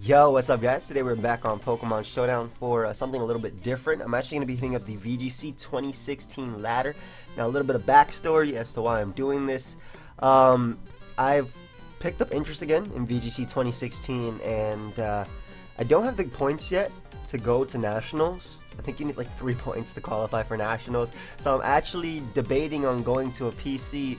Yo, what's up guys? Today we're back on Pokemon Showdown for something a little bit different. I'm actually going to be hitting up the VGC 2016 ladder. Now a little bit of backstory as to why I'm doing this. I've picked up interest again in VGC 2016 and I don't have the points yet to go to Nationals. I think you need like 3 points to qualify for Nationals. So I'm actually debating on going to a PC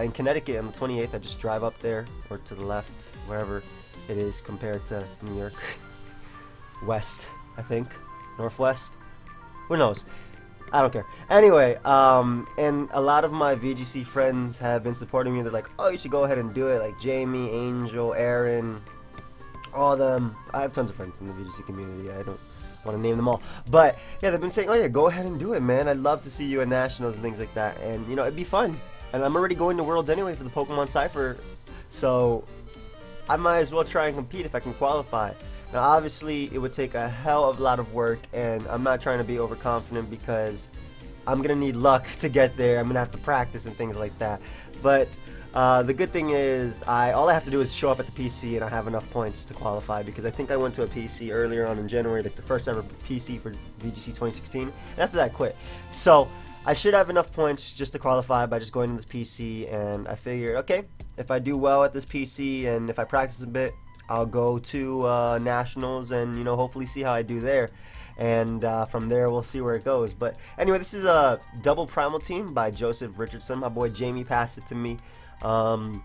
in Connecticut on the 28th. I just drive up there or to the left, wherever it is compared to New York. West, I think. Northwest. Who knows? I don't care. Anyway, and a lot of my VGC friends have been supporting me. They're like, oh, you should go ahead and do it. Like Jamie, Angel, Aaron, all of them. I have tons of friends in the VGC community. I don't want to name them all. But yeah, they've been saying, oh yeah, go ahead and do it, man. I'd love to see you at Nationals and things like that. And you know, it'd be fun. And I'm already going to Worlds anyway for the Pokemon Cypher. So I might as well try and compete if I can qualify. Now obviously it would take a hell of a lot of work, and I'm not trying to be overconfident because I'm gonna need luck to get there. I'm gonna have to practice and things like that. But the good thing is all I have to do is show up at the PC and I have enough points to qualify, because I think I went to a PC earlier on in January, like the first ever PC for VGC 2016, and after that I quit. So I should have enough points just to qualify by just going to this PC, and I figured, okay, if I do well at this PC and if I practice a bit, I'll go to Nationals and, you know, hopefully see how I do there. And from there, we'll see where it goes. But anyway, this is a double primal team by Joseph Richardson. My boy Jamie passed it to me. Honestly,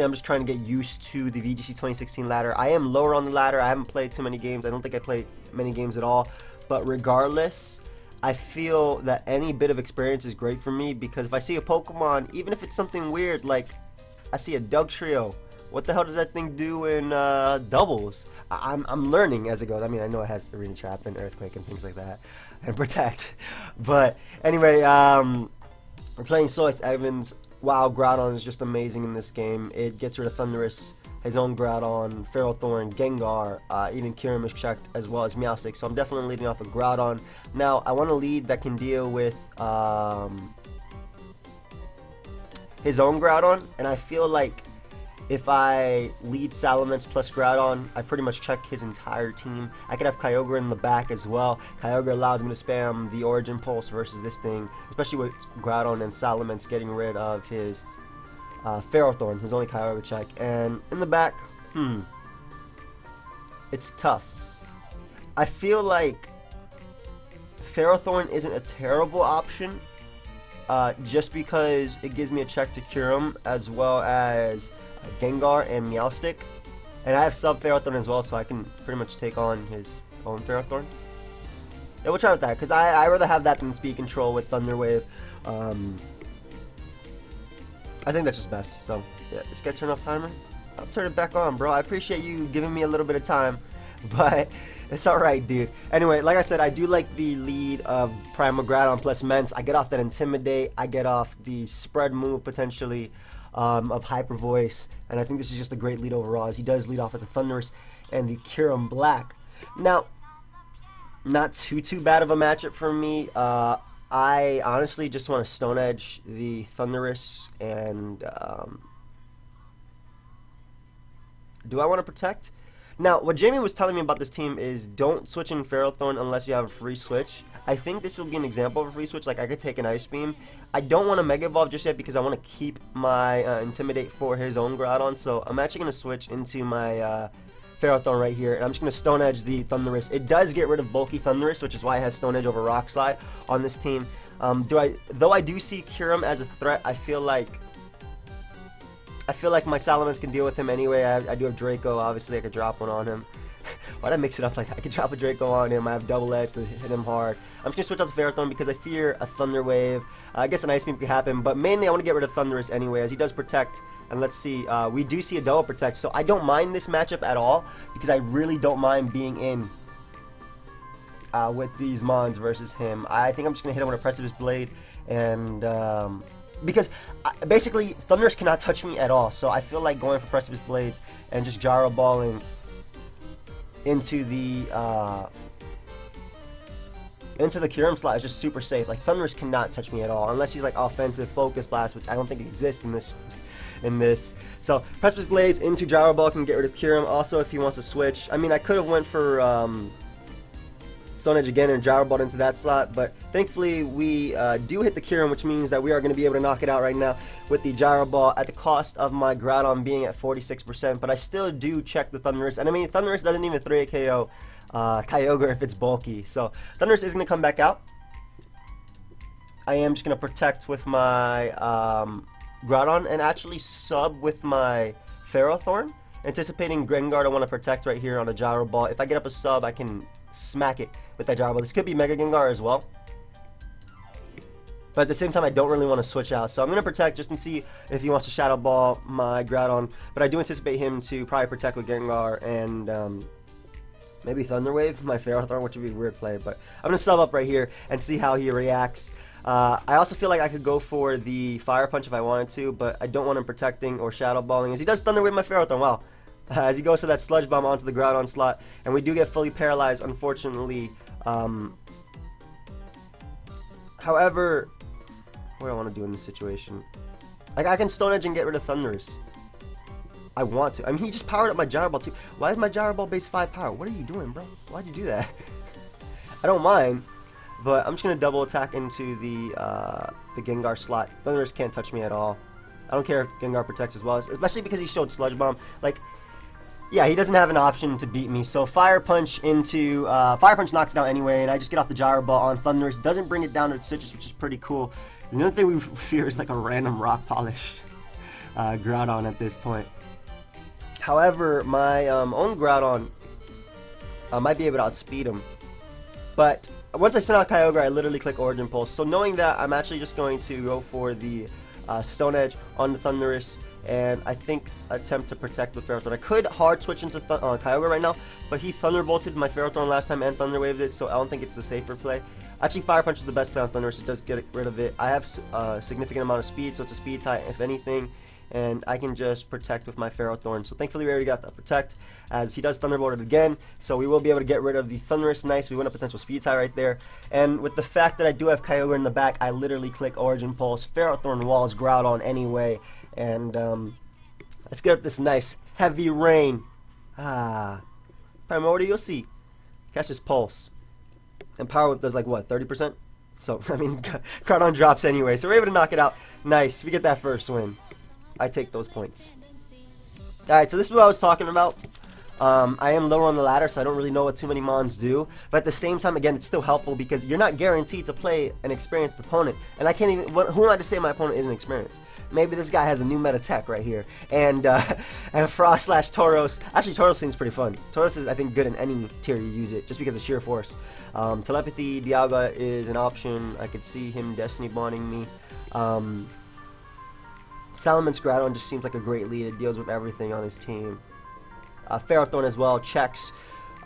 I'm just trying to get used to the VGC 2016 ladder. I am lower on the ladder. I haven't played too many games. I don't think I played many games at all. But regardless, I feel that any bit of experience is great for me, because if I see a Pokemon, even if it's something weird, like I see a Dugtrio, what the hell does that thing do in doubles? I'm learning as it goes. I mean, I know it has Arena Trap and Earthquake and things like that, and Protect. But anyway, we're playing Source Evans. Wow, Groudon is just amazing in this game. It gets rid of Thundurus, his own Groudon, Ferrothorn, Gengar, even Kyurem is checked, as well as Meowstic. So I'm definitely leading off a Groudon. Now, I want a lead that can deal with his own Groudon, and I feel like if I lead Salamence plus Groudon, I pretty much check his entire team. I could have Kyogre in the back as well. Kyogre allows me to spam the Origin Pulse versus this thing, especially with Groudon and Salamence getting rid of his Ferrothorn, his only Kyogre check. And in the back, it's tough. I feel like Ferrothorn isn't a terrible option, just because it gives me a check to Kyurem as well as Gengar and Meowstic, and I have sub Ferrothorn as well, so I can pretty much take on his own Ferrothorn. Yeah, we'll try with that, because I rather have that than speed control with Thunder Wave. I think that's just best. So yeah, this guy turn off timer. I'll turn it back on, bro. I appreciate you giving me a little bit of time, but it's alright, dude. Anyway, like I said, I do like the lead of Primal Groudon plus Mence. I get off that Intimidate. I get off the spread move, potentially, of Hyper Voice. And I think this is just a great lead overall, as he does lead off with the Thundurus and the Kyurem Black. Now, not too bad of a matchup for me. I honestly just want to Stone Edge the Thundurus, and do I want to Protect? Now, what Jamie was telling me about this team is don't switch in Ferrothorn unless you have a free switch. I think this will be an example of a free switch. Like, I could take an Ice Beam. I don't want to Mega Evolve just yet because I want to keep my Intimidate for his own Groudon. So I'm actually going to switch into my Ferrothorn right here, and I'm just going to Stone Edge the Thundurus. It does get rid of bulky Thundurus, which is why it has Stone Edge over Rock Slide on this team. Though I do see Kyurem as a threat, I feel like my Salamence can deal with him anyway. I do have Draco. Obviously, I could drop one on him. Why'd I mix it up like that? I could drop a Draco on him. I have Double Edge to hit him hard. I'm just going to switch out to Ferrothorn because I fear a Thunder Wave. I guess an Ice Beam could happen, but mainly I want to get rid of Thundurus anyway, as he does Protect. And let's see, we do see a Double Protect, so I don't mind this matchup at all, because I really don't mind being in with these Mons versus him. I think I'm just going to hit him with a Precipice Blade, and because basically Thundurus cannot touch me at all, so I feel like going for Precipice Blades and just Gyro Balling into the Kyurem slot is just super safe. Like, Thundurus cannot touch me at all unless he's like offensive Focus Blast, which I don't think exists in this in this. So Precipice Blades into Gyro Ball can get rid of Kyurem. Also, if he wants to switch, I mean, I could have went for Stone Edge again and Gyro Ball into that slot, but thankfully we do hit the Kyurem, which means that we are going to be able to knock it out right now with the Gyro Ball at the cost of my Groudon being at 46%, but I still do check the Thundurus, and I mean, Thundurus doesn't even 3 KO Kyogre if it's bulky, so Thundurus is going to come back out. I am just going to protect with my Groudon and actually sub with my Ferrothorn, anticipating Gengar to want to protect right here on a Gyro Ball. If I get up a sub, I can smack it with that Gyro Ball. This could be Mega Gengar as well, but at the same time I don't really want to switch out, so I'm going to protect just to see if he wants to Shadow Ball my Groudon, but I do anticipate him to probably protect with Gengar and maybe Thunder Wave my Ferrothorn, which would be a weird play, but I'm going to sub up right here and see how he reacts. I also feel like I could go for the Fire Punch if I wanted to, but I don't want him protecting or Shadow Balling as he does Thunder Wave my Ferrothorn. Wow. As he goes for that Sludge Bomb onto the Groudon slot, and we do get fully paralyzed, unfortunately. However, what do I want to do in this situation? Like, I can Stone Edge and get rid of Thundurus. I want to. I mean, he just powered up my Gyro Ball too. Why is my Gyro Ball base 5 power? What are you doing, bro? Why'd you do that? I don't mind, but I'm just gonna double attack into the Gengar slot. Thundurus can't touch me at all. I don't care if Gengar protects as well, especially because he showed Sludge Bomb. Like, yeah, he doesn't have an option to beat me. So Fire Punch into Fire Punch knocks it out anyway, and I just get off the Gyro Ball on Thundurus. Doesn't bring it down to Citrus, which is pretty cool. The only thing we fear is like a random Rock Polish Groudon at this point. However, my own Groudon might be able to outspeed him. But once I send out Kyogre, I literally click Origin Pulse. So knowing that, I'm actually just going to go for the Stone Edge on the Thundurus, and I think attempt to protect with Ferrothorn. I could hard switch into Kyogre right now, but he Thunderbolted my Ferrothorn last time and Thunder Waved it, so I don't think it's the safer play. Actually, Fire Punch is the best play on Thundurus. It does get rid of it. I have a significant amount of speed, so it's a speed tie if anything, and I can just protect with my Ferrothorn. So thankfully we already got that protect, as he does Thunderbolt it again, so we will be able to get rid of the Thundurus. Nice, we win a potential speed tie right there. And with the fact that I do have Kyogre in the back, I literally click Origin Pulse, Ferrothorn walls Groudon anyway, and let's get up this nice heavy rain. Primordial Sea, catch his Pulse, and Power Whip does like what, 30%? So I mean, Groudon drops anyway, so we're able to knock it out. Nice, we get that first win. I take those points. Alright, so this is what I was talking about. I am lower on the ladder, so I don't really know what too many Mons do. But at the same time, again, it's still helpful because you're not guaranteed to play an experienced opponent. And I can't even... Who am I to say my opponent isn't experienced? Maybe this guy has a new meta tech right here. And Frost / Tauros. Actually, Tauros seems pretty fun. Tauros is, I think, good in any tier you use it, just because of sheer force. Telepathy, Dialga is an option. I could see him Destiny Bonding me. Salamence Groudon just seems like a great lead. It deals with everything on his team. Ferrothorn as well checks.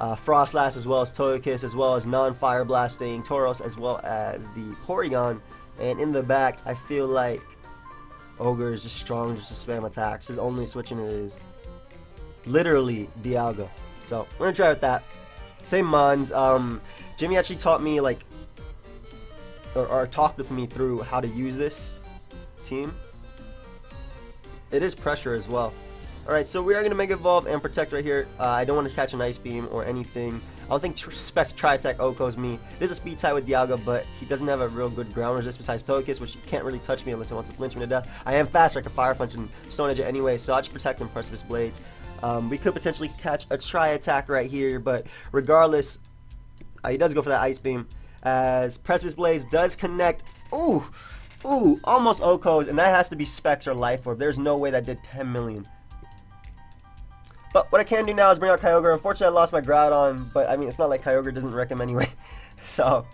Frostlass as well as Togekiss, as well as non-fire blasting Tauros, as well as the Porygon. And in the back, I feel like Ogre is just strong just to spam attacks. His only switching is literally Dialga. So we're gonna try with that. Same Mons. Jimmy actually taught me like, or talked with me through how to use this team. It is pressure as well. Alright, so we are going to Mega Evolve and Protect right here. I don't want to catch an Ice Beam or anything. I don't think Tri-Attack Oko's me. There's a speed tie with Dialga, but he doesn't have a real good ground resist besides Togekiss, which can't really touch me unless it wants to flinch me to death. I am faster, I can Fire Punch and Stone Edge it anyway, so I'll just protect and Precipice Blades. We could potentially catch a Tri-Attack right here, but regardless, he does go for that Ice Beam, as Precipice Blades does connect. Ooh, almost Oko's, and that has to be Specs or Life Orb. There's no way that did 10 million. But what I can do now is bring out Kyogre. Unfortunately, I lost my Groudon, but I mean, it's not like Kyogre doesn't wreck him anyway. So,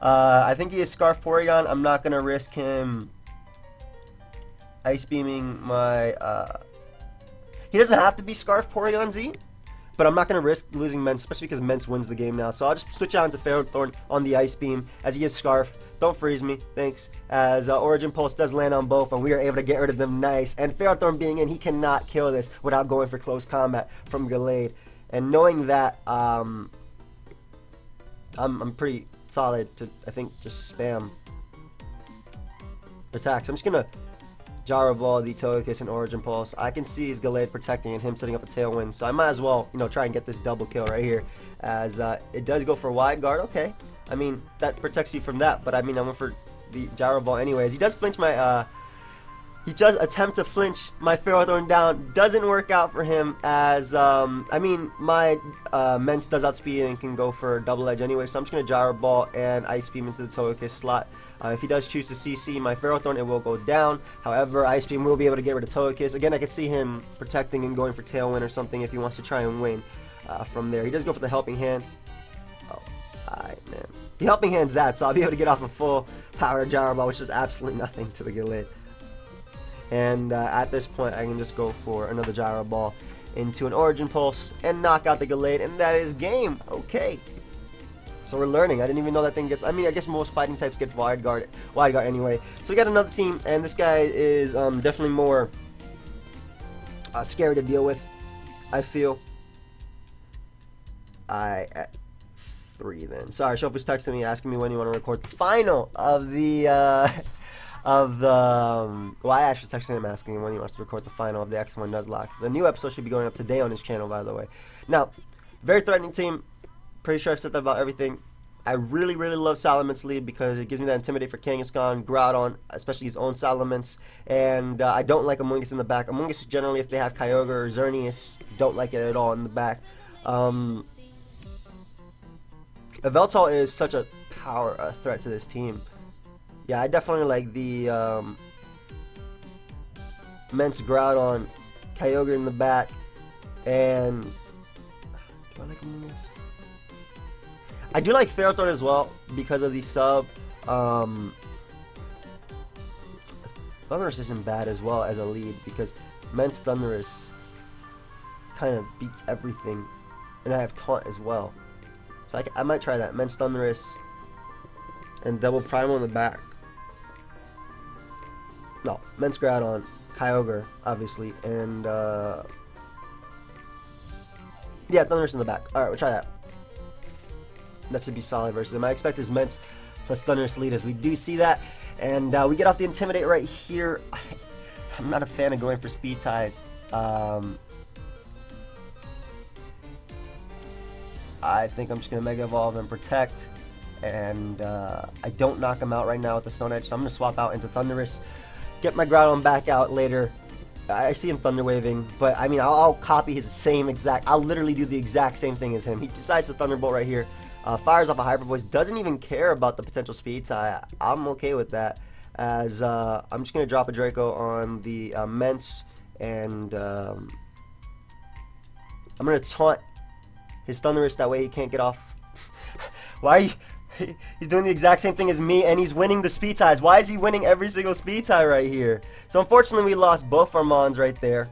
I think he is Scarf Porygon. I'm not going to risk him Ice Beaming my... He doesn't have to be Scarf Porygon Z, but I'm not going to risk losing Mence, especially because Mence wins the game now. So I'll just switch out into Ferrothorn on the Ice Beam, as he is Scarf. Don't freeze me, thanks. As Origin Pulse does land on both, and we are able to get rid of them nice. And Ferrothorn being in, he cannot kill this without going for close combat from Gallade. And knowing that, I'm pretty solid to, I think, just spam attacks. I'm just gonna Gyro Ball, the Togekiss, and Origin Pulse. I can see his Gallade protecting and him setting up a Tailwind, so I might as well, you know, try and get this double kill right here, as it does go for Wide Guard. Okay, I mean, that protects you from that, but I mean, I went for the Gyro Ball anyways. He does flinch my, he does attempt to flinch my Ferrothorn down. Doesn't work out for him, as, I mean, my Mence does outspeed and can go for Double Edge anyway, so I'm just going to Gyro Ball and Ice Beam into the Togekiss slot. If he does choose to CC my Ferrothorn, it will go down. However, Ice Beam will be able to get rid of Togekiss. Again, I could see him protecting and going for Tailwind or something if he wants to try and win from there. He does go for the Helping Hand. Oh, alright, man. The Helping Hand's that, so I'll be able to get off a full power Gyro Ball, which does absolutely nothing to the Gallade. And at this point, I can just go for another Gyro Ball into an Origin Pulse and knock out the Gallade, and that is game. Okay. So we're learning. I didn't even know that thing gets... I mean, I guess most fighting types get Wide Guard anyway. So we got another team, and this guy is definitely more scary to deal with, I feel. At 3 then. Sorry, Shofu's texting me, asking me when you want to record the final of the... well, I actually texted him asking him when he wants to record the final of the X1 Nuzlocke. The new episode should be going up today on his channel, by the way. Now, very threatening team. Pretty sure I've said that about everything. I really, really love Salamance's lead because it gives me that Intimidate for Kangaskhan, Groudon, especially his own Salamence, and I don't like Amoonguss in the back. Amoonguss generally, if they have Kyogre or Xerneas, don't like it at all in the back. Yveltal is such a power threat to this team. Yeah, I definitely like the Mence, Groudon, Kyogre in the back, and do I like Amoonguss? I do like Ferrothorn as well because of the sub. Thundurus isn't bad as well as a lead because Mence Thundurus kind of beats everything, and I have Taunt as well. So I might try that. Mence Thundurus and double Primal in the back. No, Mence Groudon, Kyogre, obviously, and yeah, Thundurus in the back. Alright, we'll try that. That should be solid versus him. I expect his Mence plus Thundurus lead as we do see that. And we get off the Intimidate right here. I'm not a fan of going for speed ties. I think I'm just going to Mega Evolve and Protect. And I don't knock him out right now with the Stone Edge, so I'm going to swap out into Thundurus. Get my Groudon back out later. I see him Thunder Waving, but I mean, I'll copy his same exact... I'll literally do the exact same thing as him. He decides to Thunderbolt right here. Fires off a Hyper Voice, doesn't even care about the potential speed tie. I'm okay with that, as I'm just going to drop a Draco on the Mence, and I'm going to taunt his Thundurus, that way he can't get off. Why? He's doing the exact same thing as me, and he's winning the speed ties. Why is he winning every single speed tie right here? So unfortunately, we lost both our Mons right there.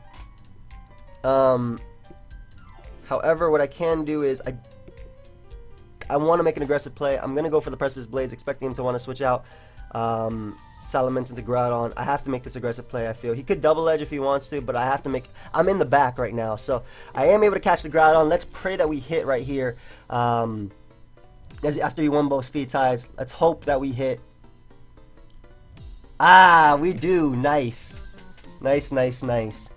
However, what I can do is I want to make an aggressive play. I'm going to go for the Precipice Blades, expecting him to want to switch out Salamence into Groudon. I have to make this aggressive play, I feel. He could Double Edge if he wants to, but I have to make... I'm in the back right now, so I am able to catch the Groudon. Let's pray that we hit right here. After we won both speed ties, let's hope that we hit. Ah, we do. Nice. Nice, nice, nice.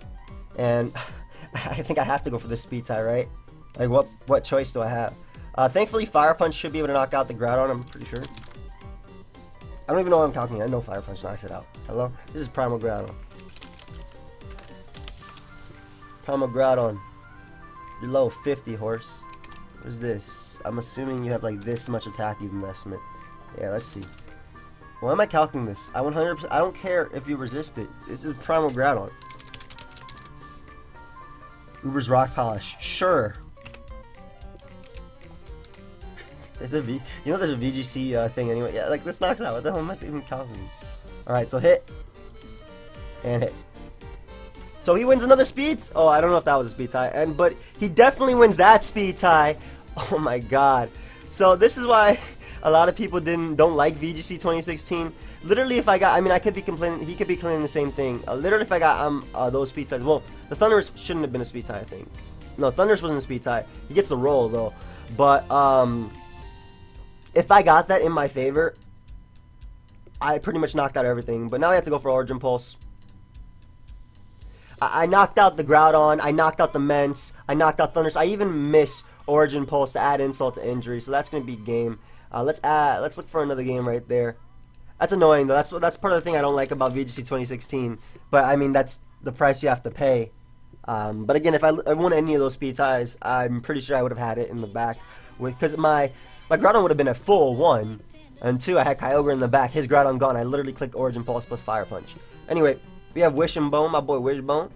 And I think I have to go for the speed tie, right? Like, what choice do I have? Thankfully, Fire Punch should be able to knock out the Groudon, I'm pretty sure. I don't even know what I'm calculating. I know Fire Punch knocks it out. Hello? This is Primal Groudon. Primal Groudon. You're low 50, horse. What is this? I'm assuming you have like this much attack investment. Yeah, let's see. Why am I calculating this? I 100%. I don't care if you resist it. This is Primal Groudon. Uber's Rock Polish. Sure. There's a you know there's a VGC thing anyway. Yeah, like this knocks out. What the hell am I even calculating? Alright, so hit. And hit. So he wins another speed. Oh, I don't know if that was a speed tie, but he definitely wins that speed tie. Oh my god. So this is why a lot of people don't like VGC 2016. Literally, if I got, I mean, I could be complaining. He could be complaining the same thing. Literally, if I got those speed ties. Well, the Thundurus shouldn't have been a speed tie, I think. No, Thundurus wasn't a speed tie. He gets the roll though. But if I got that in my favor, I pretty much knocked out everything. But now I have to go for Origin Pulse. I knocked out the Groudon, I knocked out the Mence, I knocked out Thundurus. I even miss Origin Pulse to add insult to injury, so that's gonna be game. Let's look for another game right there. That's annoying though. That's part of the thing I don't like about VGC 2016. But I mean, that's the price you have to pay. But again, if I won any of those speed ties, I'm pretty sure I would have had it in the back, because my Groudon would have been a full 1, and 2, I had Kyogre in the back. His Groudon gone. I literally clicked Origin Pulse plus Fire Punch. Anyway, we have Wishbone, my boy Wishbone.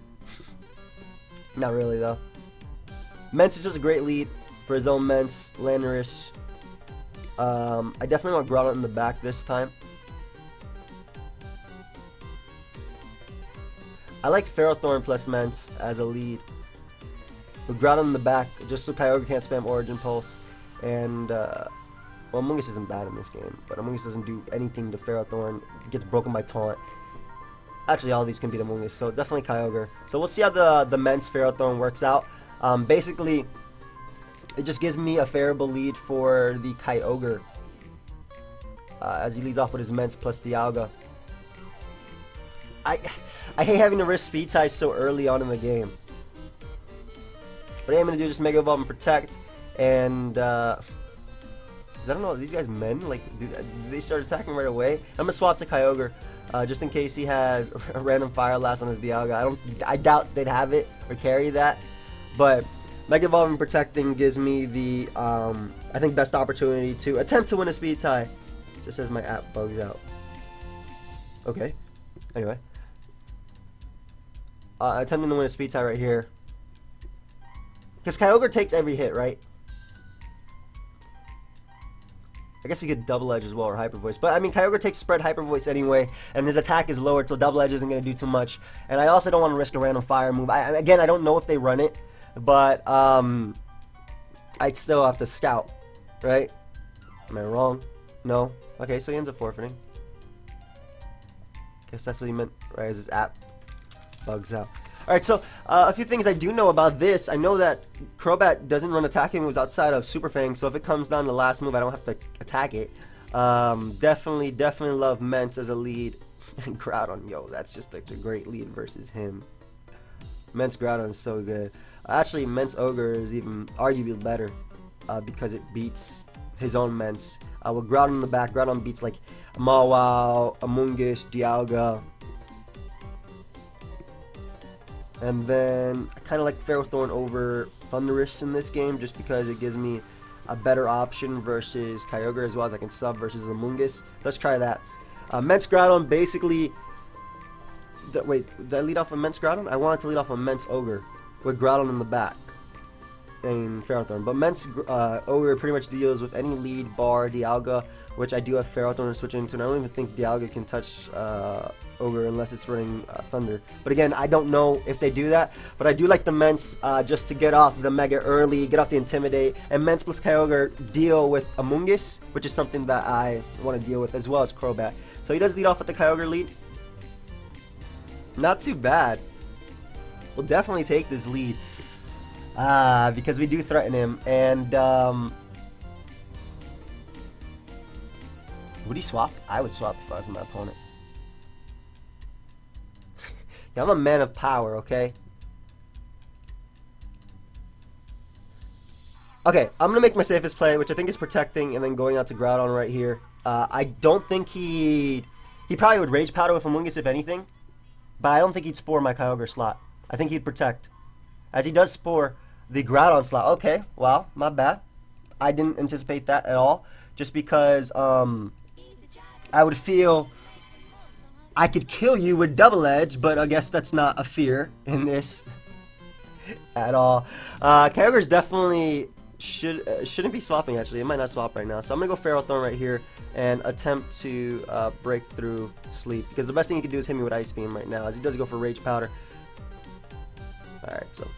Not really though. Mence is just a great lead for his own Mence, Landorus. I definitely want Groudon in the back this time. I like Ferrothorn plus Mence as a lead. With Groudon in the back, just so Kyogre can't spam Origin Pulse. And, well, Amoonguss isn't bad in this game, but Amoonguss doesn't do anything to Ferrothorn. It gets broken by Taunt. Actually, all these can beat Amoonguss, so definitely Kyogre. So we'll see how the Mence Ferrothorn works out. Basically, it just gives me a favorable lead for the Kyogre, as he leads off with his Mence plus Dialga. I hate having to risk speed ties so early on in the game. What I'm going to do is just Mega Evolve and Protect, and I don't know, these guys men, like, do they start attacking right away? I'm going to swap to Kyogre, just in case he has a random Fire Blast on his Dialga. I doubt they'd have it or carry that, but Mega Evolve and Protecting gives me the, I think, best opportunity to attempt to win a speed tie, just as my app bugs out. Okay, anyway. Attempting to win a speed tie right here. Because Kyogre takes every hit, right? I guess he could Double Edge as well, or Hyper Voice. But I mean, Kyogre takes Spread Hyper Voice anyway, and his attack is lowered, so Double Edge isn't going to do too much. And I also don't want to risk a random fire move. Again, I don't know if they run it, but I'd still have to scout, right? Am I wrong? No? Okay, so he ends up forfeiting. Guess that's what he meant, right? As his app bugs out. Alright, so a few things I do know about this. I know that Crobat doesn't run attacking moves outside of Super Fang, so if it comes down to the last move, I don't have to attack it. Definitely love Mence as a lead. And Groudon, yo, that's just a great lead versus him. Mence Groudon is so good. Actually, Mence Ogre is even arguably better because it beats his own Mence. With Groudon in the back, Groudon beats like Mawile, Amoonguss, Dialga. And then I kind of like Ferrothorn over Thundurus in this game just because it gives me a better option versus Kyogre, as well as I can sub versus Amoonguss. Let's try that. Mence Groudon basically... Wait, did I lead off of Mence Groudon? I wanted to lead off of Mence Ogre with Groudon in the back and Ferrothorn. But Mence Ogre pretty much deals with any lead, bar, Dialga, which I do have Ferrothorn to switch into. And I don't even think Dialga can touch Ogre unless it's running Thunder. But again, I don't know if they do that. But I do like the Mence just to get off the Mega early, get off the Intimidate. And Mence plus Kyogre deal with Amoonguss, which is something that I want to deal with, as well as Crobat. So he does lead off with the Kyogre lead. Not too bad. We'll definitely take this lead. Because we do threaten him. And would he swap? I would swap if I was my opponent. Yeah, I'm a man of power, okay? Okay, I'm going to make my safest play, which I think is Protecting, and then going out to Groudon right here. I don't think he probably would Rage Powder with Amoonguss if anything, but I don't think he'd Spore my Kyogre slot. I think he'd Protect, as he does Spore the Groudon slot. Okay, wow, my bad. I didn't anticipate that at all, just because I would feel I could kill you with Double Edge, but I guess that's not a fear in this at all. Kyogre's definitely shouldn't be swapping, actually. It might not swap right now. So I'm going to go Ferrothorn right here and attempt to break through Sleep, because the best thing he can do is hit me with Ice Beam right now, as he does go for Rage Powder. Alright, so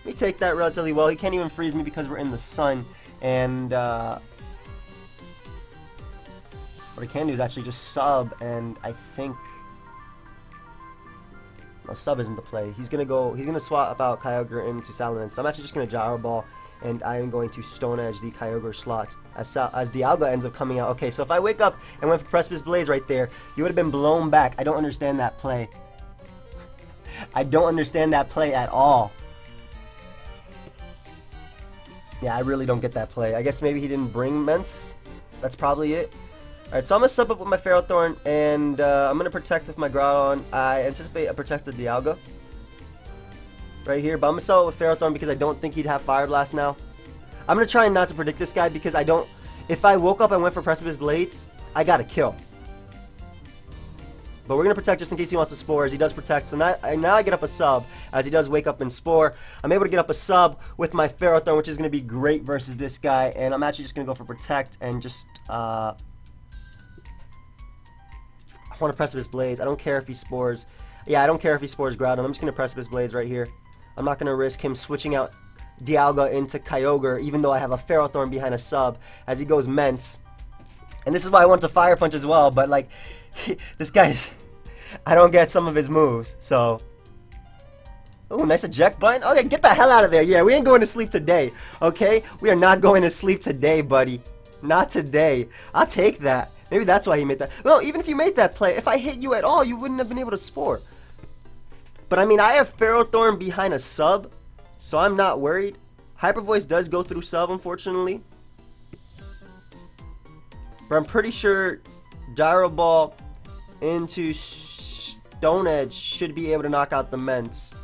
let me take that relatively well. He can't even freeze me because we're in the sun, and what I can do is actually just sub, and I think no, sub isn't the play. He's gonna swap out Kyogre into Salamence. So I'm actually just gonna Gyro Ball, and I am going to Stone Edge the Kyogre slot as Dialga ends up coming out. Okay, so if I wake up and went for Precipice Blaze right there, you would have been blown back. I don't understand that play. I don't understand that play at all. Yeah, I really don't get that play. I guess maybe he didn't bring Ments. That's probably it. Alright, so I'm going to sub up with my Ferrothorn, and I'm going to protect with my Groudon. I anticipate a protected Dialga right here, but I'm going to sub up with Ferrothorn because I don't think he'd have Fire Blast now. I'm going to try not to predict this guy because I don't... If I woke up and went for Precipice Blades, I got to kill. But we're going to protect just in case he wants to Spore, as he does protect. So now I get up a sub, as he does wake up and Spore. I'm able to get up a sub with my Ferrothorn, which is going to be great versus this guy. And I'm actually just going to go for Protect and just... I want to Precipice Blades. I don't care if he Spores. Yeah, I don't care if he Spores Groudon. I'm just going to Precipice Blades right here. I'm not going to risk him switching out Dialga into Kyogre, even though I have a Ferrothorn behind a sub, as he goes Ments. And this is why I want to Fire Punch as well, but like, this guy's... I don't get some of his moves, so... Oh, nice eject button. Okay, get the hell out of there. Yeah, we ain't going to sleep today, okay? We are not going to sleep today, buddy. Not today. I'll take that. Maybe that's why he made that. Well, even if you made that play, if I hit you at all, you wouldn't have been able to Spore. But I mean, I have Ferrothorn behind a sub, so I'm not worried. Hyper Voice does go through sub, unfortunately. But I'm pretty sure Gyro Ball into Stone Edge should be able to knock out the Ments.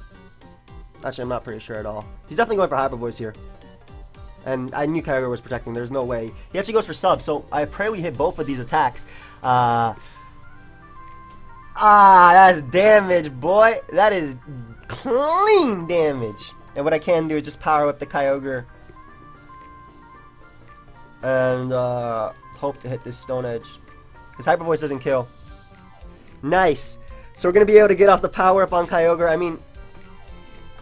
Actually, I'm not pretty sure at all. He's definitely going for Hyper Voice here. And I knew Kyogre was protecting. There's no way. He actually goes for sub, so I pray we hit both of these attacks. That's damage, boy. That is clean damage. And what I can do is just power up the Kyogre. And hope to hit this Stone Edge. Because Hyper Voice doesn't kill. Nice. So we're going to be able to get off the power up on Kyogre. I mean,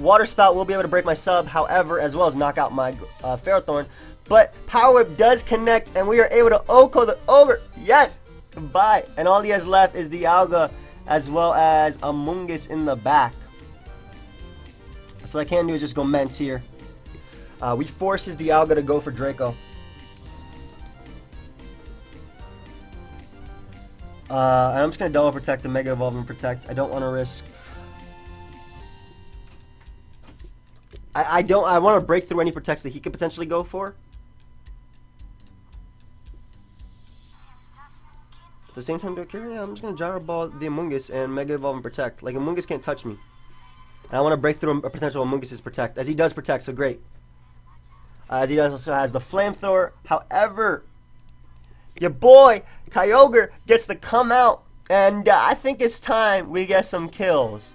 Water Spout will be able to break my sub, however, as well as knock out my Ferrothorn. But Power Whip does connect, and we are able to OHKO the Ogre. Yes! Goodbye. And all he has left is Dialga, as well as Amoonguss in the back. So what I can do is just go Ments here. We force his Dialga to go for Draco. And I'm just going to Double Protect and Mega Evolve and Protect. I don't want to risk... I want to break through any protects that he could potentially go for. At the same time, yeah, I'm just going to Gyro Ball the Amoonguss and Mega Evolve and Protect. Like, Amoonguss can't touch me. And I want to break through a potential Amoonguss's Protect. As he does Protect, so great. As he also has the Flamethrower. However, your boy, Kyogre, gets to come out. And I think it's time we get some kills.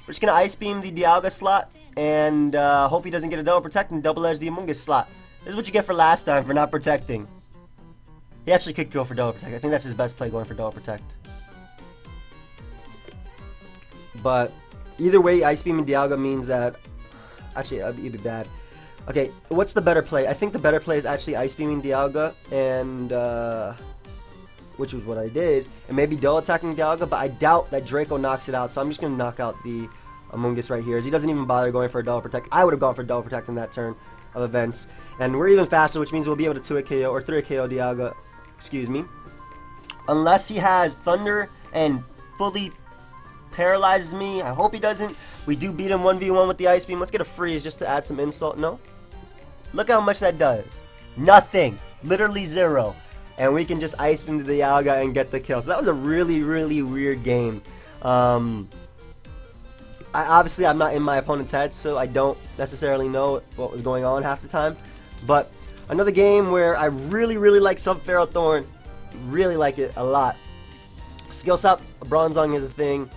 We're just going to Ice Beam the Dialga slot. And hope he doesn't get a Double Protect and Double Edge the Amoonguss slot. This is what you get for last time for not protecting. He actually could go for Double Protect. I think that's his best play, going for Double Protect. But either way, Ice Beam and Dialga means that... Actually, it'd be bad. Okay, what's the better play? I think the better play is actually Ice Beaming Dialga, and which was what I did. And maybe Double Attacking Dialga, but I doubt that Draco knocks it out. So I'm just going to knock out the Amoonguss right here, as he doesn't even bother going for a Double Protect. I would have gone for Double Protect in that turn of events. And we're even faster, which means we'll be able to 2-hit KO or 3-hit KO Dialga. Excuse me. Unless he has Thunder and fully paralyzes me. I hope he doesn't. We do beat him 1v1 with the Ice Beam. Let's get a freeze just to add some insult. No? Look how much that does. Nothing. Literally 0. And we can just Ice Beam the Dialga and get the kill. So that was a really, really weird game. Obviously, I'm not in my opponent's head, so I don't necessarily know what was going on half the time. But another game where I really, really like Sub Ferrothorn. Really like it a lot. Skill Sap Bronzong is a thing.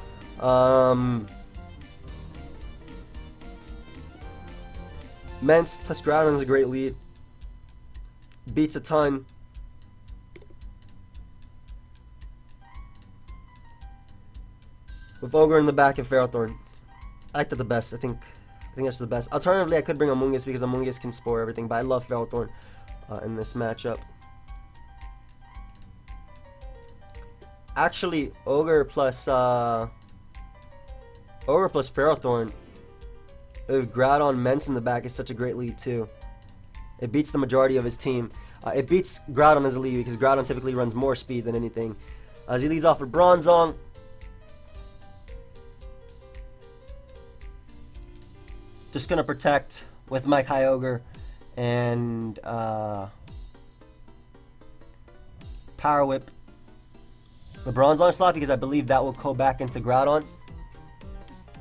Ments plus Groudon is a great lead. Beats a ton. With Ogre in the back and Ferrothorn. I like that the best. I think that's the best. Alternatively, I could bring Amoonguss because Amoonguss can Spore everything, but I love Ferrothorn in this matchup. Actually, Ogre plus Ferrothorn with Groudon Ments in the back is such a great lead too. It beats the majority of his team. It beats Groudon as a lead because Groudon typically runs more speed than anything. As he leads off with Bronzong. Just gonna protect with my Kyogre and Power Whip the Bronzong slot because I believe that will go back into Groudon.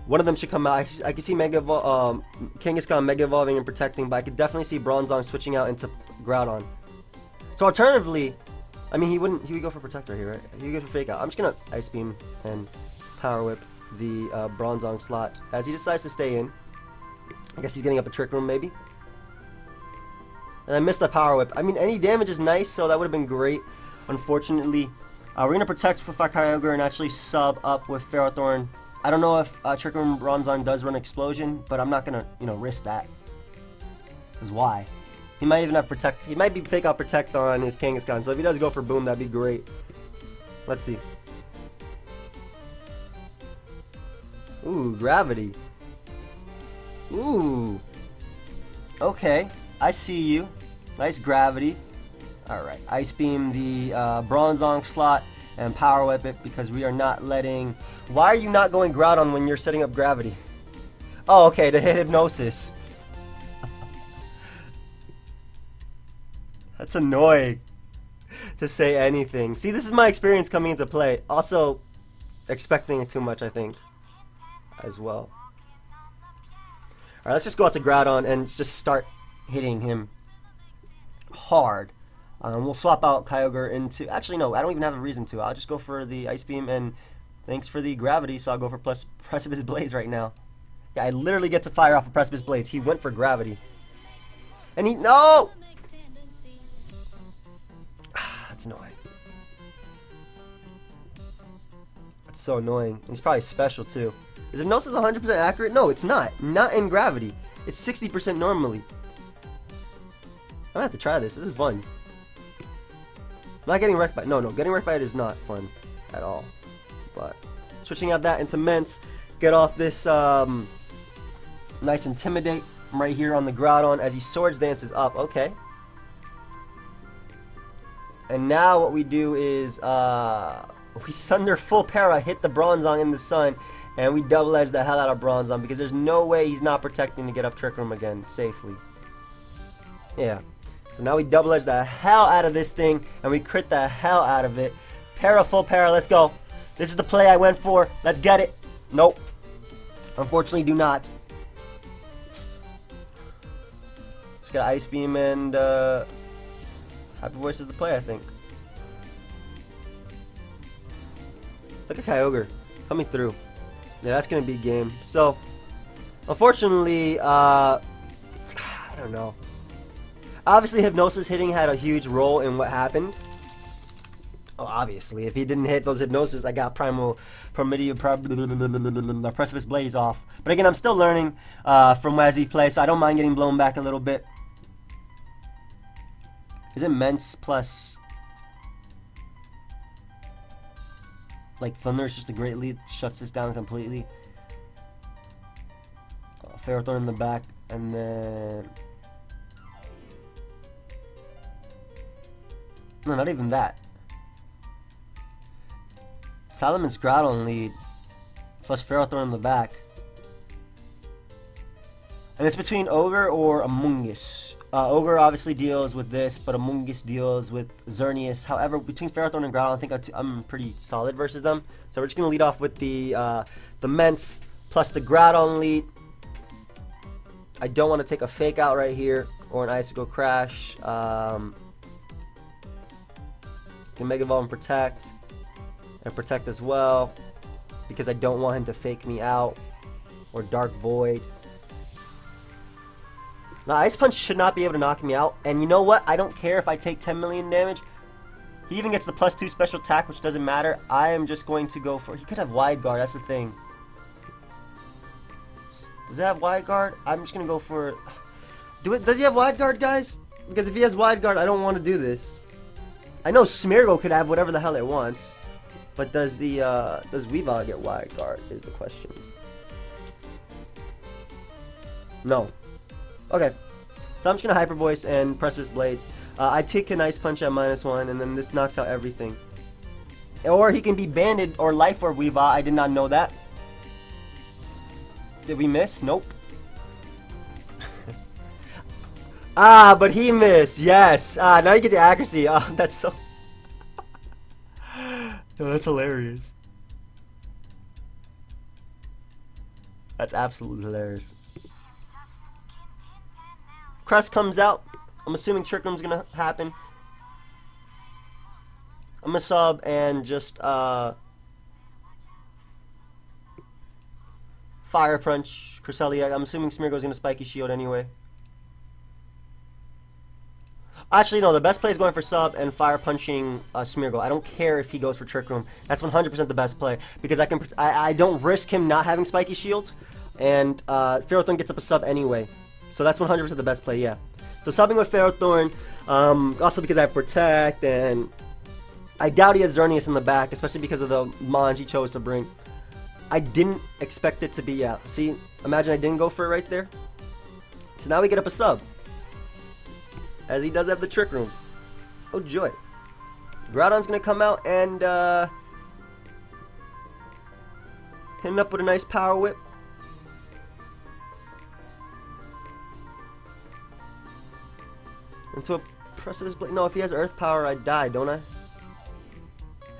One of them should come out. I can see Kangaskhan Mega Evolving and protecting, but I could definitely see Bronzong switching out into Groudon. So alternatively, I mean, he would go for Protector here, right? He would go for Fake Out. I'm just gonna Ice Beam and Power Whip the Bronzong slot as he decides to stay in. I guess he's getting up a Trick Room maybe. And I missed the Power Whip. I mean, any damage is nice, so that would have been great. Unfortunately, we're gonna protect with our Kyogre and actually sub up with Ferrothorn. I don't know if Trick Room Bronzong does run Explosion, but I'm not gonna, risk that. Cause why? He might even have Protect. He might be Fake Out Protect on his Kangaskhan. So if he does go for Boom, that'd be great. Let's see. Ooh, Gravity. Ooh. Okay, I see you. Nice Gravity. Alright, Ice Beam the Bronzong slot and Power Whip it because we are not letting... Why are you not going Groudon when you're setting up Gravity? Oh, okay, to hit Hypnosis. That's annoying to say anything. See, this is my experience coming into play. Also, expecting too much, I think, as well. Alright, let's just go out to Groudon and just start hitting him hard. We'll swap out Kyogre into... Actually, no, I don't even have a reason to. I'll just go for the Ice Beam, and thanks for the Gravity, so I'll go for Precipice Blades right now. Yeah, I literally get to fire off of Precipice Blades. He went for Gravity. And he... No! That's annoying. That's so annoying. And he's probably special, too. Is Hypnosis 100% accurate? No, it's not. Not in Gravity. It's 60% normally. I'm gonna have to try this. This is fun. Not getting wrecked by... No, getting wrecked by it is not fun at all. But switching out that into Mence, get off this nice Intimidate right here on the Groudon as he Swords Dances up. Okay. And now what we do is we Thunder Full Para, hit the Bronzong in the sun, and we Double Edge the hell out of Bronzong because there's no way he's not protecting to get up Trick Room again safely. Yeah. So now we Double Edge the hell out of this thing, and we crit the hell out of it. Para, Full Para, let's go. This is the play I went for. Let's get it. Nope. Unfortunately, do not. Just got Ice Beam and Hyper Voice is the play, I think. Look at Kyogre coming through. Yeah, that's gonna be game. So, unfortunately, I don't know. Obviously, Hypnosis hitting had a huge role in what happened. Oh, obviously, if he didn't hit those Hypnosis, I got Precipice Blades off. But again, I'm still learning from as we play, so I don't mind getting blown back a little bit. Is it Mence plus... Like, Thunder is just a great lead. Shuts this down completely. Ferrothorn in the back, and then... No, not even that. Salaman's Groudon lead, plus Ferrothorn in the back. And it's between Ogre or Amoonguss. Ogre obviously deals with this, but Amoonguss deals with Xerneas. However, between Ferrothorn and Groudon, I think I'm pretty solid versus them. So we're just going to lead off with the Mence plus the Groudon lead. I don't want to take a Fake Out right here or an Icicle Crash. Can Mega Evolve and Protect as well, because I don't want him to Fake me out or Dark Void. Now, Ice Punch should not be able to knock me out, and you know what? I don't care if I take 10 million damage. He even gets the +2 special attack, which doesn't matter. I am just going to go for... He could have Wide Guard, that's the thing. Does it have Wide Guard? I'm just going to go for... Does he have Wide Guard, guys? Because if he has Wide Guard, I don't want to do this. I know Smeargle could have whatever the hell it wants, but does Weavile get Wide Guard is the question. No. Okay. So I'm just going to Hyper Voice and Precipice Blades. I take an Ice Punch at -1, and then this knocks out everything. Or he can be Banded or Life Orb Weavile. I did not know that. Did we miss? Nope. Ah, but he missed. Yes. Ah, now you get the accuracy. Oh, that's so. No, that's hilarious. That's absolutely hilarious. Crest comes out. I'm assuming Trick Room's gonna happen. I'm gonna sub and just Fire Punch Cresselia. I'm assuming Smeargle's gonna Spiky Shield anyway. Actually, no, the best play is going for sub and fire punching Smeargle. I don't care if he goes for Trick Room. That's 100% the best play because I don't risk him not having Spiky Shield, and Ferrothorn gets up a sub anyway. So that's 100% the best play, yeah. So subbing with Ferrothorn, also because I have Protect, and I doubt he has Xerneas in the back, especially because of the Mons he chose to bring. I didn't expect it to be, yeah. See, imagine I didn't go for it right there. So now we get up a sub, as he does have the Trick Room. Oh joy. Groudon's gonna come out and hit him up with a nice Power Whip. Into a Precipice Blade. No, if he has Earth Power, I die, don't I?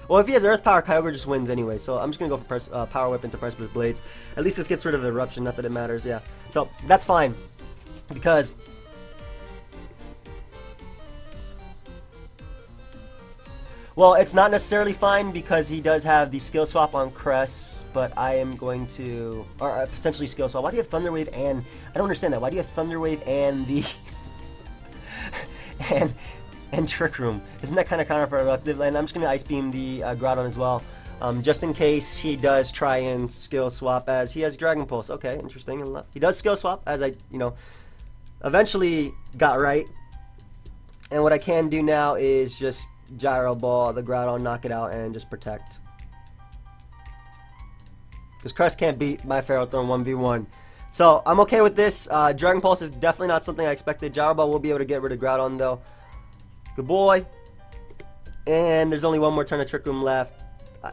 Well, if he has Earth Power, Kyogre just wins anyway. So I'm just gonna go for Power Whip into Precipice Blades. At least this gets rid of Eruption. Not that it matters. Yeah. So that's fine because. Well, it's not necessarily fine because he does have the Skill Swap on Crest, but I am going to, or potentially Skill Swap. Why do you have Thunder Wave and, I don't understand that. Why do you have Thunder Wave and the, and Trick Room? Isn't that kind of counterproductive? And I'm just going to Ice Beam the Groudon as well, just in case he does try and Skill Swap as he has Dragon Pulse. Okay, interesting. He does Skill Swap as I, eventually got right. And what I can do now is just Gyro Ball the Groudon, knock it out, and just Protect. Because Crest can't beat my Ferrothorn 1v1. So I'm okay with this. Dragon Pulse is definitely not something I expected. Gyro Ball will be able to get rid of Groudon though. Good boy. And there's only one more turn of Trick Room left.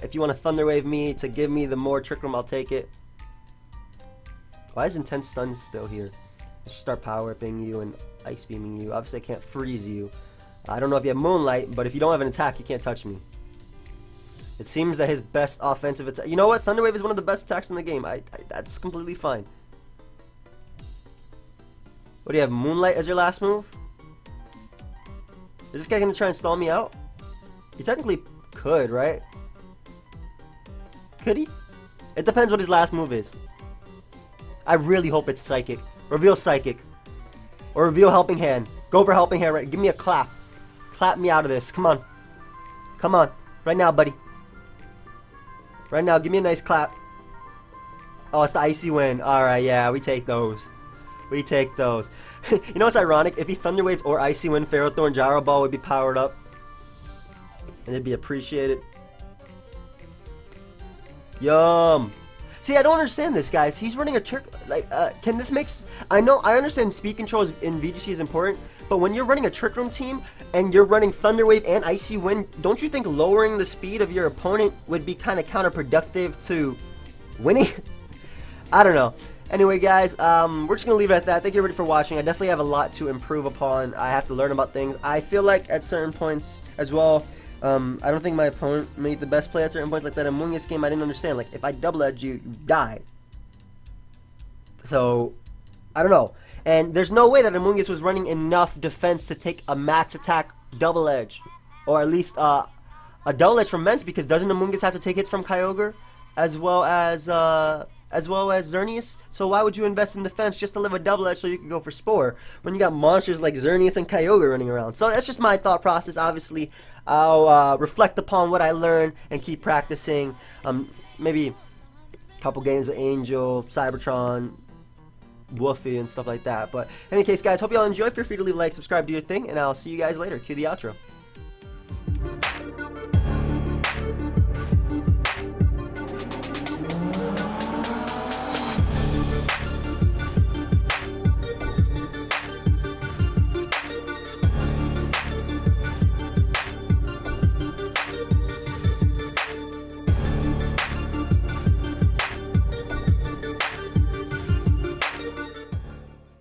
If you want to Thunder Wave me to give me the more Trick Room, I'll take it. Why is Intense Stun still here? I should start Power Whipping you and Ice Beaming you. Obviously I can't freeze you. I don't know if you have Moonlight, but if you don't have an attack, you can't touch me. It seems that his best offensive attack... You know what? Thunder Wave is one of the best attacks in the game. That's completely fine. What do you have? Moonlight as your last move? Is this guy going to try and stall me out? He technically could, right? Could he? It depends what his last move is. I really hope it's Psychic. Reveal Psychic. Or reveal Helping Hand. Go for Helping Hand, right? Give me a clap. Clap me out of this. Come on. Come on. Right now, buddy. Right now, give me a nice clap. Oh, it's the Icy Wind. Alright, yeah, we take those. We take those. You know what's ironic? If he Thunder Wave or Icy Wind, Ferrothorn, Gyro Ball would be powered up. And it'd be appreciated. Yum. See, I don't understand this, guys. He's running a trick. Like, can this make... I understand speed control in VGC is important, but when you're running a Trick Room team and you're running Thunder Wave and Icy Wind, don't you think lowering the speed of your opponent would be kind of counterproductive to winning? I don't know. Anyway, guys, we're just going to leave it at that. Thank you everybody for watching. I definitely have a lot to improve upon. I have to learn about things. I feel like at certain points as well, I don't think my opponent made the best play at certain points. Like that Among Us game, I didn't understand. Like, if I double edge you, you die. So, I don't know. And there's no way that Among Us was running enough defense to take a max attack double edge. Or at least a double edge from Mence, because doesn't Among Us have to take hits from Kyogre as well as Xerneas? So why would you invest in defense just to live a double edge so you can go for Spore when you got monsters like Xerneas and Kyogre running around? So that's just my thought process. Obviously, I'll reflect upon what I learned and keep practicing. Maybe a couple games of Angel, Cybertron, Woofy, and stuff like that. But in any case, guys, hope you all enjoy. Feel free to leave a like, subscribe, do your thing, and I'll see you guys later. Cue the outro.